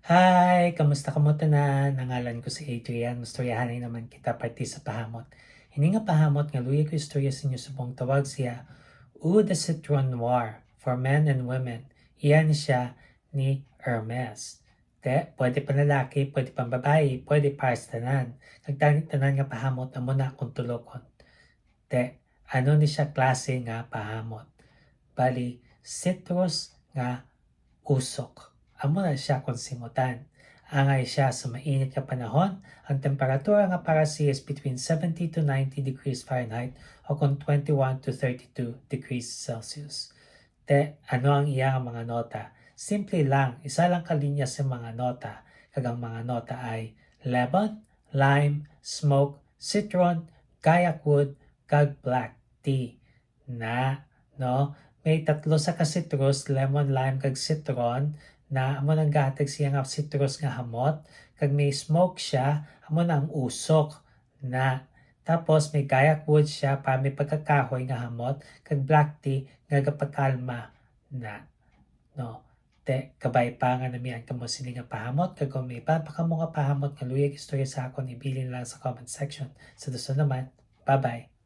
Hi, kamusta ka mo tanan? Nangalan ko si Adrian. Mastoryahanay naman kita parte sa pahamot. Hini nga pahamot nga luya ko istorya sa inyo subong tawag siya Oud the Citron Noir for Men and Women. Iyan siya ni Hermes. Pwede pa lalaki, pwede pa babae, pwede para sa tanan. Kagtanit tanan nga pahamot amo na akong tulokon. Ano ni siya klase nga pahamot? Bali, citrus nga usok. Amo na siya kung simutan. Angay siya sa mainit nga panahon, ang temperatura nga para siya is between 70 to 90 degrees Fahrenheit o kung 21 to 32 degrees Celsius. Ano ang iyang mga nota? Simple lang, isa lang kalinya sa mga nota. Kagang mga nota ay lemon, lime, smoke, citron, kayak wood, kag black tea. May tatlo sa ka-citrus, lemon, lime, kag citron na amo nang gahatag siya nga citrus nga hamot, kag may smoke siya, amo na ang usok na. Tapos may kayak wood siya para may pagkakahoy nga hamot, kag black tea nga gapagkalma na. Kabay pa nga namian ka mo sini nga pahamot, kag kung may pa ka mo nga pahamot nga luyag istorya sa akon, ibilin lang sa comment section. Sa duso naman, bye-bye.